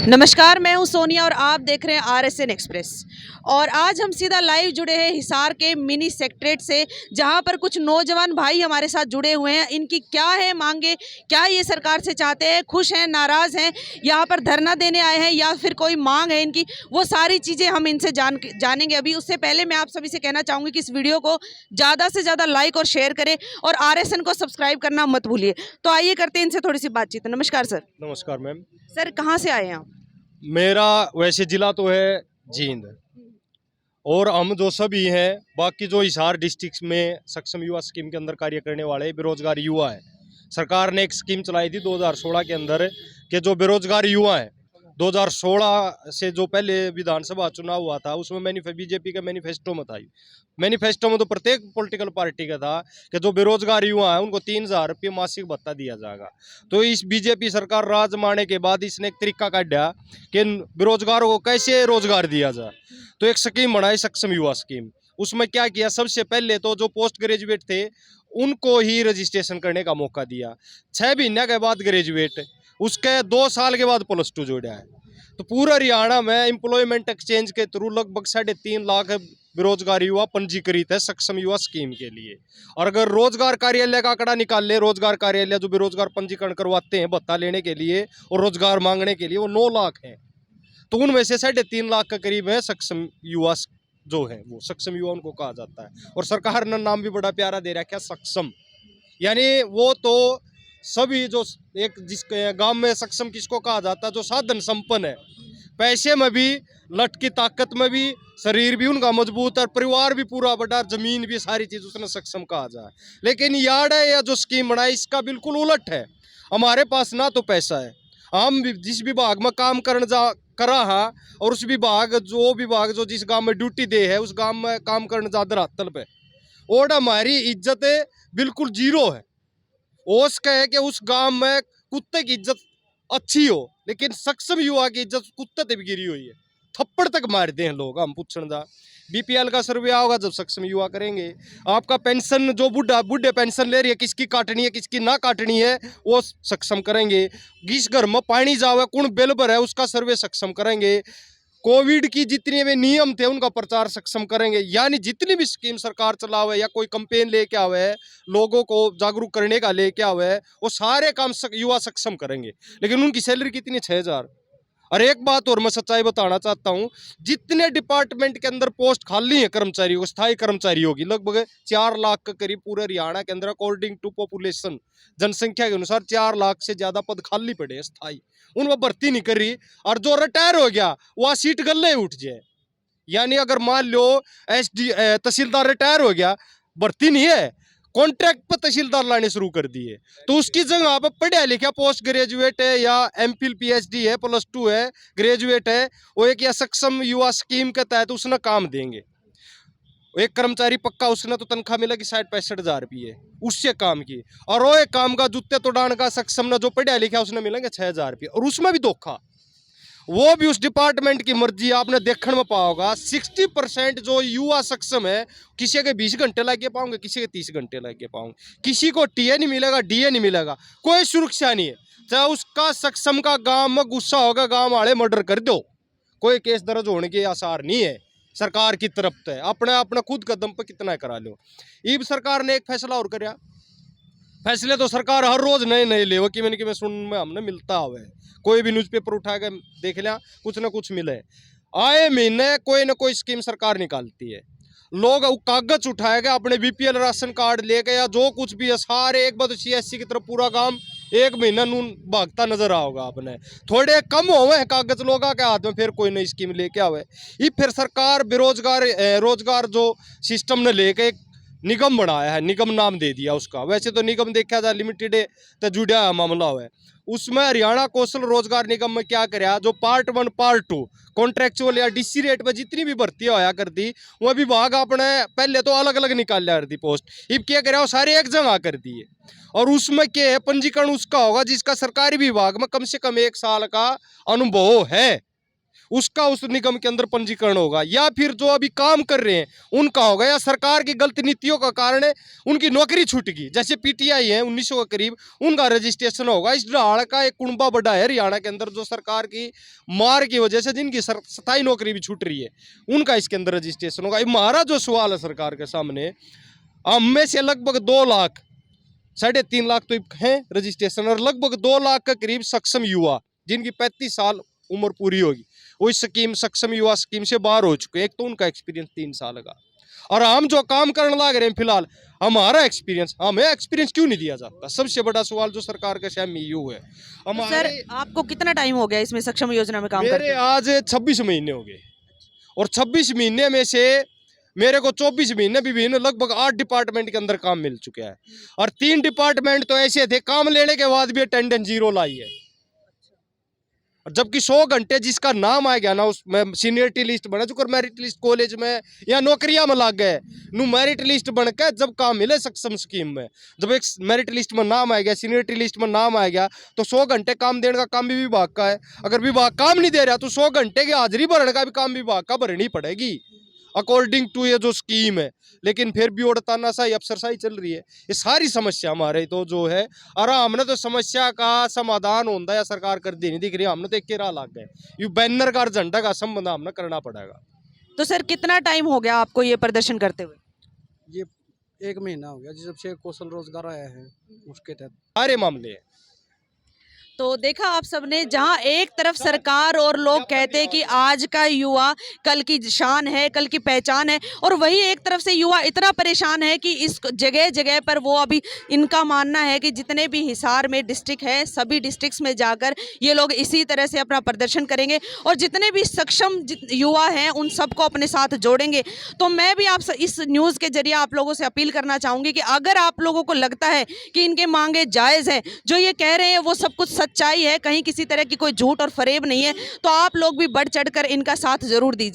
नमस्कार, मैं हूं सोनिया और आप देख रहे हैं आरएसएन एक्सप्रेस। और आज हम सीधा लाइव जुड़े हैं हिसार के मिनी सेक्रेटरीट से, जहां पर कुछ नौजवान भाई हमारे साथ जुड़े हुए हैं। इनकी क्या है मांगे, क्या ये सरकार से चाहते हैं, खुश हैं, नाराज़ हैं, यहाँ पर धरना देने आए हैं या फिर कोई मांग है इनकी, वो सारी चीज़ें हम इनसे जानेंगे। अभी उससे पहले मैं आप सभी से कहना चाहूँगी कि इस वीडियो को ज़्यादा से ज़्यादा लाइक और शेयर करें और आरएसएन को सब्सक्राइब करना मत भूलिए। तो आइए करते हैं इनसे थोड़ी सी बातचीत। नमस्कार सर। नमस्कार मैम। सर कहाँ से आए हैं आप? मेरा वैसे जिला तो है जींद, और हम जो सभी हैं बाकी जो हिसार डिस्ट्रिक्ट में सक्षम युवा स्कीम के अंदर कार्य करने वाले बेरोजगार युवा हैं। सरकार ने एक स्कीम चलाई थी 2016 के अंदर कि जो बेरोजगार युवा हैं, 2016 से जो पहले विधानसभा चुनाव हुआ था उसमें बीजेपी का मैनिफेस्टो में था। मैनिफेस्टो में तो प्रत्येक पॉलिटिकल पार्टी का था कि जो बेरोजगार युवा हैं उनको 3,000 रुपये मासिक भत्ता दिया जाएगा। तो इस बीजेपी सरकार राज मारने के बाद इसने एक तरीका काटा कि बेरोजगारों को कैसे रोजगार दिया जाए। तो एक स्कीम बनाई सक्षम युवा स्कीम। उसमें क्या किया, सबसे पहले तो जो पोस्ट ग्रेजुएट थे उनको ही रजिस्ट्रेशन करने का मौका दिया। 6 महीने के बाद ग्रेजुएट, उसके 2 साल के बाद +2 जोड़ा है। तो पूरा हरियाणा में एम्प्लॉयमेंट एक्सचेंज के थ्रू लगभग 3.5 लाख बेरोजगार युवा पंजीकृत है सक्षम युवा स्कीम के लिए। और अगर रोजगार कार्यालय का आंकड़ा निकाल ले, रोजगार कार्यालय जो बेरोजगार पंजीकरण करवाते हैं भत्ता लेने के लिए और रोजगार मांगने के लिए, वो 9 लाख है। तो उनमें से 3.5 लाख के करीब है सक्षम युवा, जो है वो सक्षम युवा उनको कहा जाता है। और सरकार ने नाम भी बड़ा प्यारा दे रखा है सक्षम, यानी वो तो सभी जो एक जिस गांव में सक्षम किसको कहा जाता है, जो साधन संपन्न है, पैसे में भी, लठ की ताकत में भी, शरीर भी उनका मजबूत है, परिवार भी पूरा बड़ा, जमीन भी, सारी चीज उसने सक्षम कहा जाए। लेकिन यार है या जो स्कीम बनाई इसका बिल्कुल उलट है। हमारे पास ना तो पैसा है, हम जिस विभाग में काम करने जा करा है और उस विभाग जो जिस गांव में ड्यूटी दे है उस गांव में काम करने जा धरातल पे, और हमारी इज्जत बिल्कुल जीरो है। ओस का है कि उस गांव में कुत्ते की इज्जत अच्छी हो, लेकिन सक्षम युवा की इज्जत कुत्ते तक गिरी हुई है। थप्पड़ तक मारते हैं लोग। हम पूछने जा, बीपीएल का सर्वे होगा जब सक्षम युवा करेंगे। आपका पेंशन जो बुढ़े पेंशन ले रही है, किसकी काटनी है किसकी ना काटनी है वो सक्षम करेंगे। जिस घर में पानी जावे कौन बिल भर है उसका सर्वे सक्षम करेंगे। कोविड की जितने भी नियम थे उनका प्रचार सक्षम करेंगे। यानी जितनी भी स्कीम सरकार चलावे या कोई कैंपेन लेके आवे, लोगों को जागरूक करने का लेके आवे, वो सारे काम युवा सक्षम करेंगे। लेकिन उनकी सैलरी कितनी, 6,000। और एक बात और मैं सच्चाई बताना चाहता हूँ, जितने डिपार्टमेंट के अंदर पोस्ट खाली है कर्मचारियों को, स्थायी कर्मचारियों की लगभग 4 लाख के करीब पूरे हरियाणा के अंदर, अकॉर्डिंग टू पॉपुलेशन, जनसंख्या के अनुसार 4 लाख से ज्यादा पद खाली पड़े हैं स्थायी, उनमें भर्ती नहीं कर रही। और जो रिटायर हो गया वह सीट गले उठ जाए। यानी अगर मान लो तहसीलदार रिटायर हो गया, भर्ती नहीं है, कॉन्ट्रैक्ट पर तहसीलदार लाने शुरू कर दिए। तो उसकी जगह पर पढ़ा लिखा पोस्ट ग्रेजुएट है या एमफिल पीएचडी है, +2 है, ग्रेजुएट है, वो एक या सक्षम युवा स्कीम के तहत उसने काम देंगे। एक कर्मचारी पक्का, उसने तो तनख्वाह मिलेगी 60-65 रुपये उससे काम की। और वो एक काम का जूते तोड़ाने का सक्षम ने जो पढ़ा लिखा उसने मिलेंगे 6,000 रुपये। और उसमें भी धोखा, वो भी उस डिपार्टमेंट की मर्जी। आपने देखने में पाओगा 60% जो युवा सक्षम है, किसी के 20 घंटे लगे पाओगे, किसी के 30 घंटे लगे पाओगे, किसी को टीए नहीं मिलेगा, डीए नहीं मिलेगा, कोई सुरक्षा नहीं है। चाहे उसका सक्षम का गांव में गुस्सा होगा, गांव वाले मर्डर कर दो, कोई केस दर्ज होने के आसार नहीं है। सरकार की तरफ से अपने खुद कदम पर कितना करा लो। ईब सरकार ने एक फैसला और कराया। फैसले तो सरकार हर रोज नए नए ले, कि मैंने सुन में हमने मिलता हुआ है, कोई भी न्यूज़पेपर उठा के देख लिया, कुछ ना कुछ मिले। आए महीने कोई ना कोई स्कीम सरकार निकालती है। लोग कागज उठाएगा, अपने बीपीएल राशन कार्ड लेके या जो कुछ भी है सारे एक बार सीएससी की तरफ पूरा काम एक महीना नून भागता नजर आओगा। आपने थोड़े कम होवे कागज लोगों के हाथ में, फिर कोई नई स्कीम लेके आवे। ये फिर सरकार बेरोजगार रोजगार जो सिस्टम ने लेके निगम बनाया है, निगम नाम दे दिया उसका। वैसे तो निगम देखा जाए लिमिटेड तो जुड़ा मामला हुआ है। उसमें हरियाणा कौशल रोजगार निगम में क्या कराया, जो पार्ट 1 पार्ट 2 कॉन्ट्रैक्चुअल या डीसी रेट पर जितनी भी भर्तियां होया करती, वह विभाग अपने पहले तो अलग अलग निकाल लिया करती पोस्ट, अब क्या कराया सारे एक जगह कर दिए। और उसमें क्या है, पंजीकरण उसका होगा जिसका सरकारी विभाग में कम से कम 1 साल का अनुभव है। उसका उस निगम के अंदर पंजीकरण होगा, या फिर जो अभी काम कर रहे हैं उनका होगा, या सरकार की गलत नीतियों का कारण है उनकी नौकरी छूट गई। जैसे पीटीआई है 1900 के करीब, उनका रजिस्ट्रेशन होगा। इस ढाल का एक कुनबा बड़ा है हरियाणा के अंदर, जो सरकार की मार की वजह से जिनकी स्थायी नौकरी भी छूट रही है, उनका इसके अंदर रजिस्ट्रेशन होगा। हमारा जो सवाल है सरकार के सामने, हम में से लगभग 2 लाख 3.5 लाख तो हैं रजिस्ट्रेशन, और लगभग 2 लाख के करीब सक्षम युवा जिनकी 35 साल उम्र पूरी होगी, वो इस स्कीम सक्षम युवा स्कीम से बाहर हो चुके हैं। एक तो उनका एक्सपीरियंस 3 साल का, और हम जो काम करने लग रहे हैं फिलहाल, हमारा एक्सपीरियंस, हमें एक्सपीरियंस क्यों नहीं दिया जाता? सबसे बड़ा सवाल जो सरकार के सामने यू है। तो सर आपको कितना टाइम हो गया इसमें सक्षम योजना में काम करते मेरे आज 26 महीने हो गए, और 26 महीने में से मेरे को 24 महीने विभिन्न लगभग 8 डिपार्टमेंट के अंदर काम मिल चुका है, और 3 डिपार्टमेंट तो ऐसे थे काम लेने के बाद भी अटेंडेंस 0 लाई है। और जबकि 100 घंटे जिसका नाम आ गया ना, उसमें सीनियरिटी लिस्ट बना, जो मेरिट लिस्ट कॉलेज में या नौकरियां में लग गए, नु मेरिट लिस्ट बन के जब काम मिले सक्षम स्कीम में, जब एक मेरिट लिस्ट में नाम आ गया, सीनियरिटी लिस्ट में नाम आ गया, तो 100 घंटे काम देने का काम भी विभाग का है। अगर विभाग काम नहीं दे रहा तो 100 घंटे की हाजिरी भरने का भी काम विभाग का भरनी पड़ेगी अकॉर्डिंग टू ये जो स्कीम है। लेकिन फिर भी उड़ताना सा अफसरशाही चल रही है। ये सारी समस्या हमारे तो जो है, और हमने तो समस्या का समाधान होता है सरकार कर दी नहीं दिख रही, हमने तो एक राह लग गए, ये बैनर का और झंडा का संबंध हमने करना पड़ेगा। तो सर कितना टाइम हो गया आपको ये प्रदर्शन करते हुए? ये 1 महीना हो गया जब से कौशल रोजगार आया है, उसके तहत सारे मामले हैं। तो देखा आप सबने, जहां एक तरफ सरकार और लोग कहते हैं कि आज का युवा कल की शान है, कल की पहचान है, और वही एक तरफ से युवा इतना परेशान है कि इस जगह जगह पर वो अभी, इनका मानना है कि जितने भी हिसार में डिस्ट्रिक्ट है, सभी डिस्ट्रिक्ट्स में जाकर ये लोग इसी तरह से अपना प्रदर्शन करेंगे, और जितने भी सक्षम युवा हैं उन सबको अपने साथ जोड़ेंगे। तो मैं भी आप इस न्यूज़ के जरिए आप लोगों से अपील करना चाहूँगी कि अगर आप लोगों को लगता है कि इनके मांगे जायज़ हैं, जो ये कह रहे हैं वो सब कुछ सच्चाई है, कहीं किसी तरह की कोई झूठ और फरेब नहीं है, तो आप लोग भी बढ़ चढ़कर इनका साथ जरूर दीजिए।